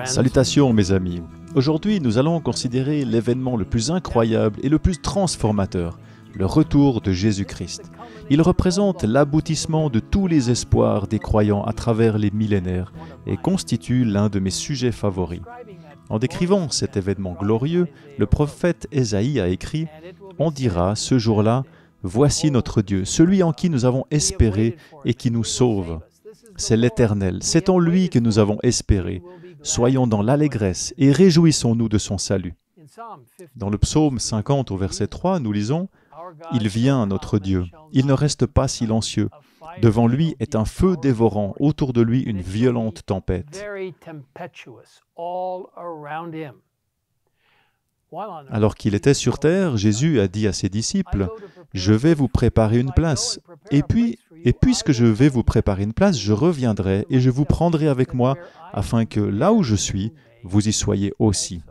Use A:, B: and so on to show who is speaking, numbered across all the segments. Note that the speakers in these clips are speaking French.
A: Salutations mes amis. Aujourd'hui, nous allons considérer l'événement le plus incroyable et le plus transformateur, le retour de Jésus-Christ. Il représente l'aboutissement de tous les espoirs des croyants à travers les millénaires et constitue l'un de mes sujets favoris. En décrivant cet événement glorieux, le prophète Ésaïe a écrit « On dira ce jour-là, voici notre Dieu, celui en qui nous avons espéré et qui nous sauve. C'est l'Éternel, c'est en lui que nous avons espéré. Soyons dans l'allégresse et réjouissons-nous de son salut. » Dans le psaume 50 au verset 3, nous lisons « Il vient, notre Dieu, il ne reste pas silencieux. Devant lui est un feu dévorant, autour de lui une violente tempête. » Alors qu'il était sur terre, Jésus a dit à ses disciples « Je vais vous préparer une place. Et puisque je vais vous préparer une place, je reviendrai et je vous prendrai avec moi, afin que là où je suis, vous y soyez aussi. »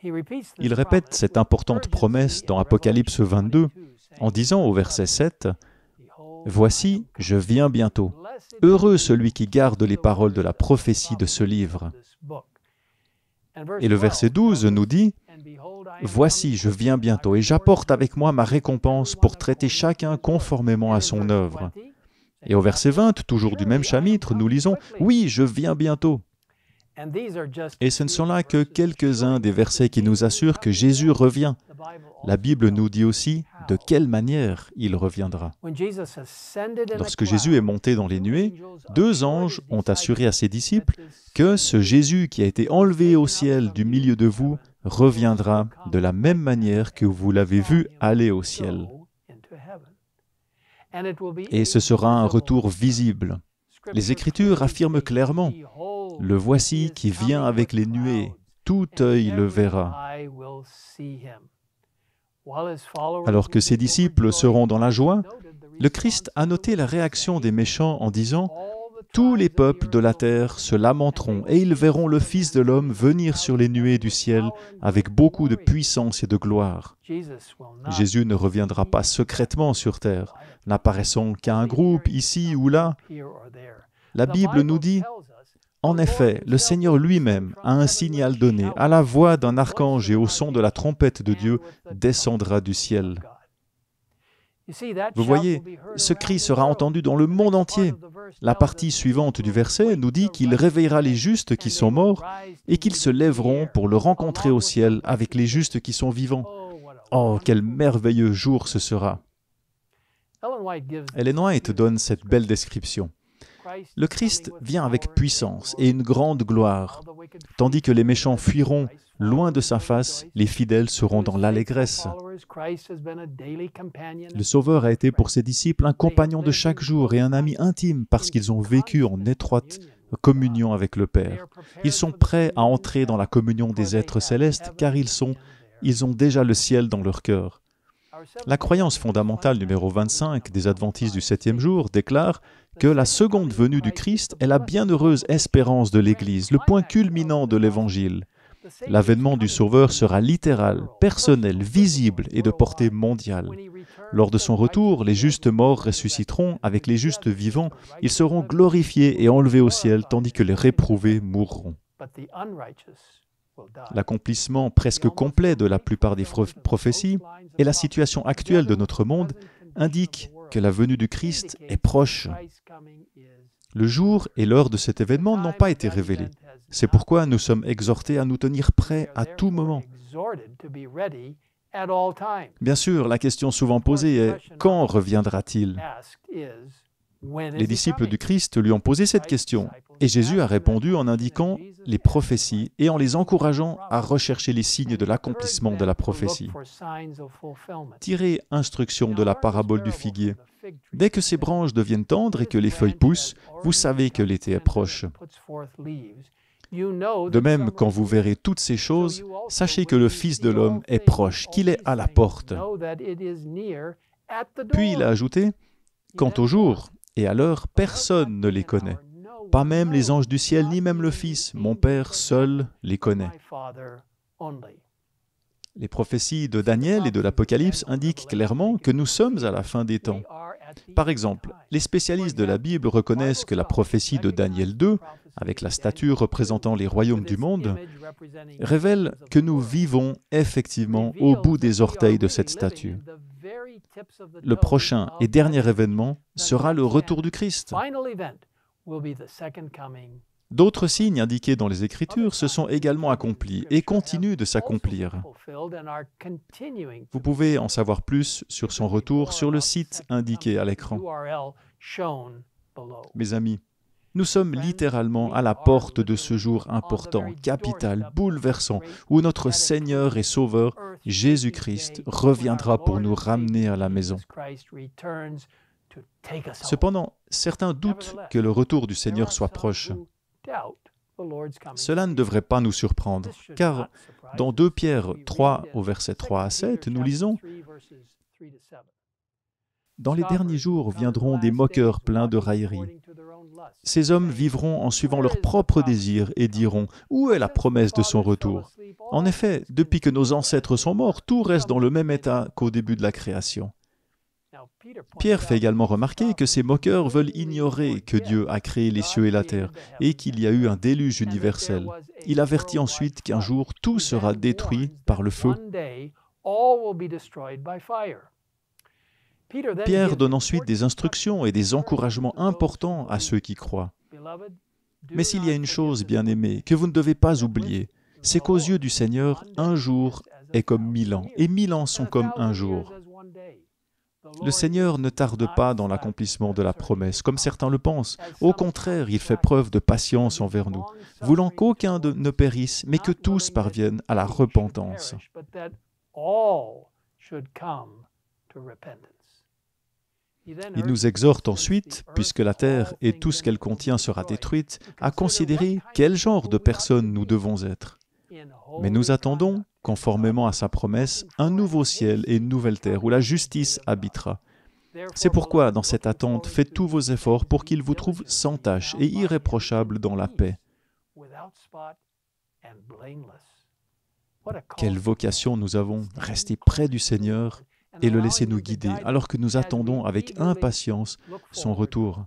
A: Il répète cette importante promesse dans Apocalypse 22 en disant au verset 7 « Voici, je viens bientôt. Heureux celui qui garde les paroles de la prophétie de ce livre. » Et le verset 12 nous dit « Voici, je viens bientôt, et j'apporte avec moi ma récompense pour traiter chacun conformément à son œuvre. » Et au verset 20, toujours du même chapitre, nous lisons « Oui, je viens bientôt. » Et ce ne sont là que quelques-uns des versets qui nous assurent que Jésus revient. La Bible nous dit aussi de quelle manière il reviendra. Lorsque Jésus est monté dans les nuées, 2 anges ont assuré à ses disciples que ce Jésus qui a été enlevé au ciel du milieu de vous reviendra de la même manière que vous l'avez vu aller au ciel. Et ce sera un retour visible. Les Écritures affirment clairement « Le voici qui vient avec les nuées, tout œil le verra. » Alors que ses disciples seront dans la joie, le Christ a noté la réaction des méchants en disant « Tous les peuples de la terre se lamenteront et ils verront le Fils de l'homme venir sur les nuées du ciel avec beaucoup de puissance et de gloire. » Jésus ne reviendra pas secrètement sur terre, n'apparaissant qu'à un groupe ici ou là. La Bible nous dit « En effet, le Seigneur lui-même, à un signal donné, à la voix d'un archange et au son de la trompette de Dieu, descendra du ciel. » Vous voyez, ce cri sera entendu dans le monde entier. La partie suivante du verset nous dit qu'il réveillera les justes qui sont morts et qu'ils se lèveront pour le rencontrer au ciel avec les justes qui sont vivants. Oh, quel merveilleux jour ce sera! Ellen White donne cette belle description. Le Christ vient avec puissance et une grande gloire. Tandis que les méchants fuiront loin de sa face, les fidèles seront dans l'allégresse. Le Sauveur a été pour ses disciples un compagnon de chaque jour et un ami intime parce qu'ils ont vécu en étroite communion avec le Père. Ils sont prêts à entrer dans la communion des êtres célestes car ils ont déjà le ciel dans leur cœur. La croyance fondamentale numéro 25 des Adventistes du 7e jour déclare que la seconde venue du Christ est la bienheureuse espérance de l'Église, le point culminant de l'Évangile. L'avènement du Sauveur sera littéral, personnel, visible et de portée mondiale. Lors de son retour, les justes morts ressusciteront avec les justes vivants, ils seront glorifiés et enlevés au ciel, tandis que les réprouvés mourront. L'accomplissement presque complet de la plupart des prophéties et la situation actuelle de notre monde indiquent que la venue du Christ est proche. Le jour et l'heure de cet événement n'ont pas été révélés. C'est pourquoi nous sommes exhortés à nous tenir prêts à tout moment. Bien sûr, la question souvent posée est « Quand reviendra-t-il » Les disciples du Christ lui ont posé cette question, et Jésus a répondu en indiquant les prophéties et en les encourageant à rechercher les signes de l'accomplissement de la prophétie. Tirez instruction de la parabole du figuier. Dès que ses branches deviennent tendres et que les feuilles poussent, vous savez que l'été est proche. De même, quand vous verrez toutes ces choses, sachez que le Fils de l'homme est proche, qu'il est à la porte. Puis il a ajouté, « Quant au jour et à l'heure, personne ne les connaît. Pas même les anges du ciel, ni même le Fils. Mon Père seul les connaît. » Les prophéties de Daniel et de l'Apocalypse indiquent clairement que nous sommes à la fin des temps. Par exemple, Les spécialistes de la Bible reconnaissent que la prophétie de Daniel 2, avec la statue représentant les royaumes du monde, révèle que nous vivons effectivement au bout des orteils de cette statue. Le prochain et dernier événement sera le retour du Christ. D'autres signes indiqués dans les Écritures se sont également accomplis et continuent de s'accomplir. Vous pouvez en savoir plus sur son retour sur le site indiqué à l'écran. Mes amis, nous sommes littéralement à la porte de ce jour important, capital, bouleversant, où notre Seigneur et Sauveur, Jésus-Christ, reviendra pour nous ramener à la maison. Cependant, certains doutent que le retour du Seigneur soit proche. Cela ne devrait pas nous surprendre, car dans 2 Pierre 3, au verset 3 à 7, nous lisons « Dans les derniers jours viendront des moqueurs pleins de railleries. Ces hommes vivront en suivant leurs propres désirs et diront « Où est la promesse de son retour ?» En effet, depuis que nos ancêtres sont morts, tout reste dans le même état qu'au début de la création. Pierre fait également remarquer que ces moqueurs veulent ignorer que Dieu a créé les cieux et la terre et qu'il y a eu un déluge universel. Il avertit ensuite qu'un jour tout sera détruit par le feu. Pierre donne ensuite des instructions et des encouragements importants à ceux qui croient. Mais s'il y a une chose, bien-aimés, que vous ne devez pas oublier, c'est qu'aux yeux du Seigneur, un jour est comme 1000 ans, et 1000 ans sont comme un jour. Le Seigneur ne tarde pas dans l'accomplissement de la promesse, comme certains le pensent. Au contraire, il fait preuve de patience envers nous, voulant qu'aucun ne périsse, mais que tous parviennent à la repentance. Il nous exhorte ensuite, puisque la terre et tout ce qu'elle contient sera détruite, à considérer quel genre de personnes nous devons être. Mais nous attendons, conformément à sa promesse, un nouveau ciel et une nouvelle terre où la justice habitera. C'est pourquoi, dans cette attente, faites tous vos efforts pour qu'il vous trouve sans tache et irréprochable dans la paix. Quelle vocation nous avons, rester près du Seigneur et le laisser nous guider, alors que nous attendons avec impatience son retour.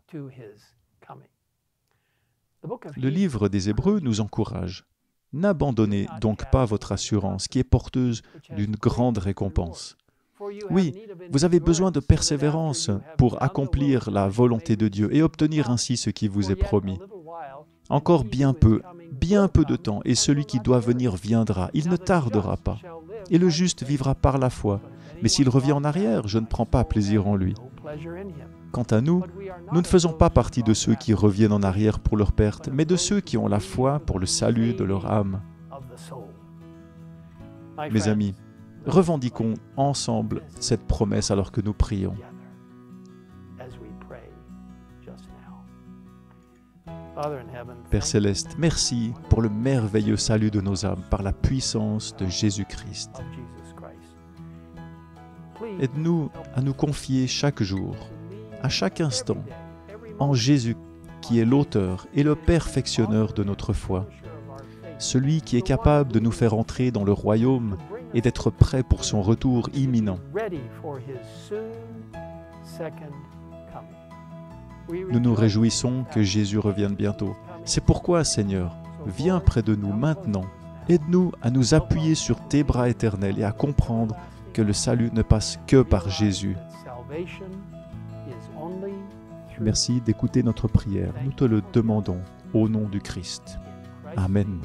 A: Le livre des Hébreux nous encourage. N'abandonnez donc pas votre assurance, qui est porteuse d'une grande récompense. Oui, vous avez besoin de persévérance pour accomplir la volonté de Dieu et obtenir ainsi ce qui vous est promis. Encore bien peu de temps, et celui qui doit venir viendra, il ne tardera pas. Et le juste vivra par la foi. Mais s'il revient en arrière, je ne prends pas plaisir en lui. Quant à nous, nous ne faisons pas partie de ceux qui reviennent en arrière pour leur perte, mais de ceux qui ont la foi pour le salut de leur âme. Mes amis, revendiquons ensemble cette promesse alors que nous prions. Père Céleste, merci pour le merveilleux salut de nos âmes par la puissance de Jésus-Christ. Aide-nous à nous confier chaque jour, à chaque instant, en Jésus qui est l'auteur et le perfectionneur de notre foi, celui qui est capable de nous faire entrer dans le royaume et d'être prêt pour son retour imminent. Nous nous réjouissons que Jésus revienne bientôt. C'est pourquoi, Seigneur, viens près de nous maintenant. Aide-nous à nous appuyer sur tes bras éternels et à comprendre que le salut ne passe que par Jésus. Merci d'écouter notre prière. Nous te le demandons au nom du Christ. Amen.